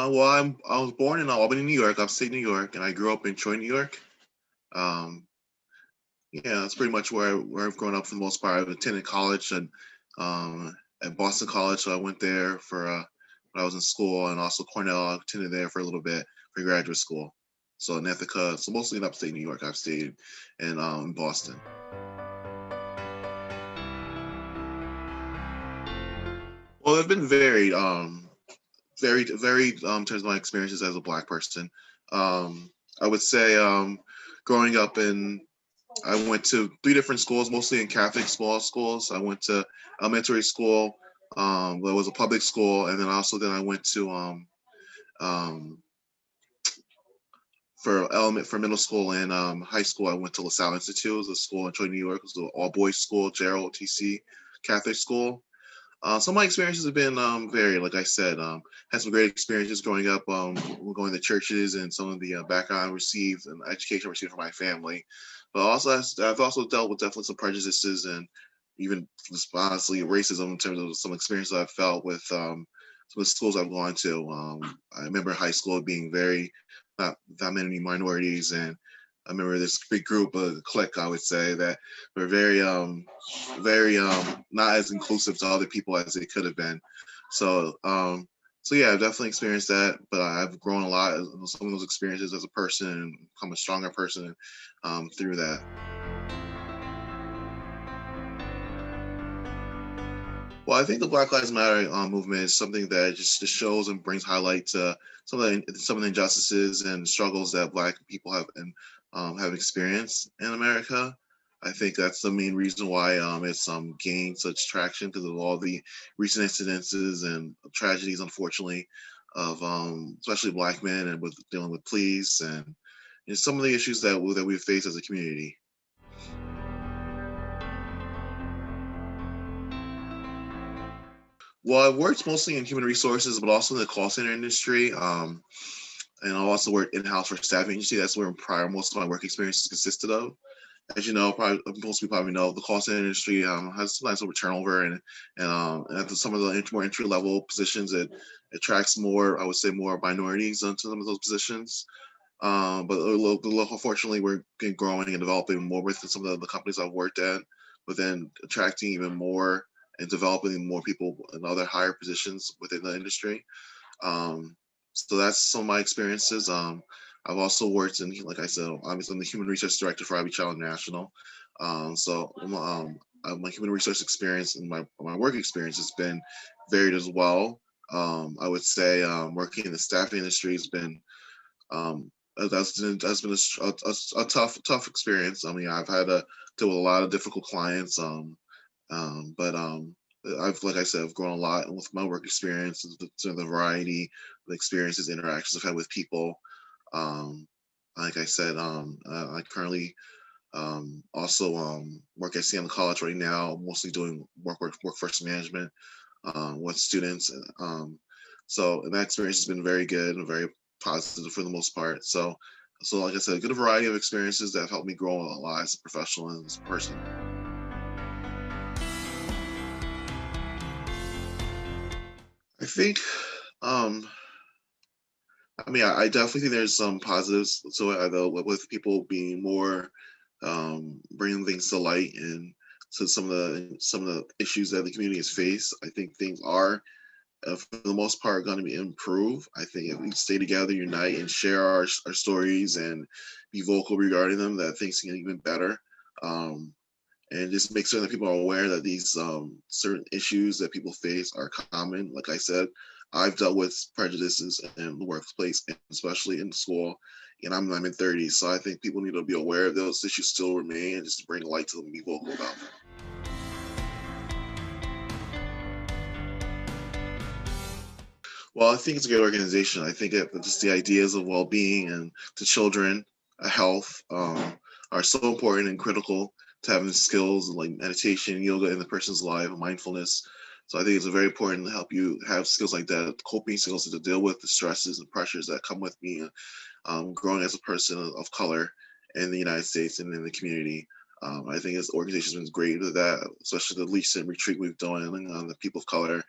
I was born in Albany, New York, upstate New York, and I grew up in Troy, New York. Um, yeah, that's pretty much where I've grown up for the most part. I've attended college at Boston College, so I went there for when I was in school, and also Cornell. I attended there for a little bit for graduate school. So in Ithaca, so mostly in upstate New York, I've stayed in Boston. Well, they've been varied in terms of my experiences as a Black person. Um, I would say growing up I went to three different schools, mostly in Catholic small schools. I went to elementary school, that was a public school, and then I went to um, for middle school and high school. I went to LaSalle Institute, it was a school in Troy, New York. It was an all boys school, JROTC Catholic school. Some of my experiences have been varied. Like I said, had some great experiences growing up, going to churches and some of the background I received and education I received from my family. But also, I've also dealt with definitely some prejudices and even honestly racism in terms of some experiences I've felt with some of the schools I've gone to. I remember high school being not that many minorities, and I remember this big group, a clique, I would say, that were very not as inclusive to other people as they could have been. So so yeah, I've definitely experienced that, but I've grown a lot in some of those experiences as a person and become a stronger person through that. Well, I think the Black Lives Matter movement is something that just shows and brings highlight to some of the injustices and struggles that Black people have experienced in America. I think that's the main reason why it's gained such traction because of all the recent incidences and tragedies, unfortunately, of especially Black men and with dealing with police and some of the issues that we face as a community. Well, I've worked mostly in human resources, but also in the call center industry. And I also worked in house for a staffing agency. That's where prior most of my work experiences consisted of. As you know, probably most people probably know, the call center industry has sometimes over turnover, and at some of the more entry level positions, it attracts more, I would say, more minorities into some of those positions. But unfortunately, we're growing and developing more within some of the companies I've worked at, but then attracting even more and developing more people in other higher positions within the industry. Um, so that's some of my experiences. I've also worked in, like I said, I'm the human resource director for IB Child International. My human resource experience and my work experience has been varied as well. I would say working in the staffing industry has been that's been a tough experience. I mean, I've had to deal with a lot of difficult clients, but I've like I said, I've grown a lot with my work experience, the variety, the experiences, interactions I've had with people. Um, like I said, I currently also work at Seattle College right now, mostly doing workforce management with students. So and that experience has been very good and very positive for the most part. So like I said, a good variety of experiences that have helped me grow a lot as a professional and as a person. I think, um, I mean, I definitely think there's some positives to it, though, with people being more bringing things to light and to some of the issues that the community has faced. I think things are for the most part going to be improved. I think if we stay together, unite, and share our stories and be vocal regarding them, that things can get even better. Um, and just make sure that people are aware that these certain issues that people face are common. Like I said, I've dealt with prejudices in the workplace, and especially in school, and I'm in 30s, so I think people need to be aware of those issues still remain and just bring light to them and be vocal about them. Well, I think it's a great organization. I think that just the ideas of well-being and to children, health, are so important and critical to having skills like meditation, yoga in the person's life, mindfulness. So I think it's very important to help you have skills like that, coping skills to deal with the stresses and pressures that come with being growing as a person of color in the United States and in the community. I think this organization has been great at that, especially the recent retreat we've done on the people of color.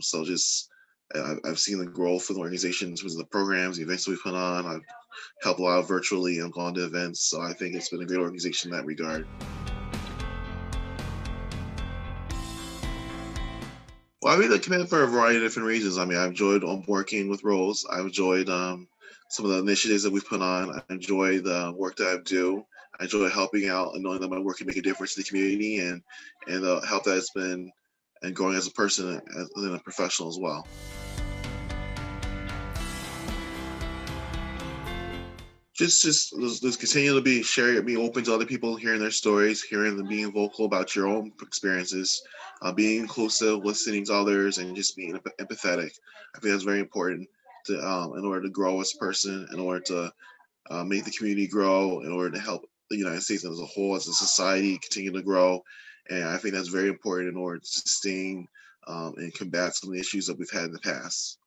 So just I've seen the growth of the organization in terms of the programs, the events that we put on. I've helped a lot virtually and gone to events. So I think it's been a great organization in that regard. Well, I made the commitment for a variety of different reasons. I mean, I've enjoyed working with roles. I've enjoyed some of the initiatives that we've put on. I enjoy the work that I do. I enjoy helping out and knowing that my work can make a difference in the community and the help that it's been and growing as a person and a professional as well. Just continue to be open to other people, hearing their stories, hearing them, being vocal about your own experiences, being inclusive, listening to others, and just being empathetic. I think that's very important to in order to grow as a person, in order to make the community grow, in order to help the United States as a whole, as a society, continue to grow. And I think that's very important in order to sustain and combat some of the issues that we've had in the past.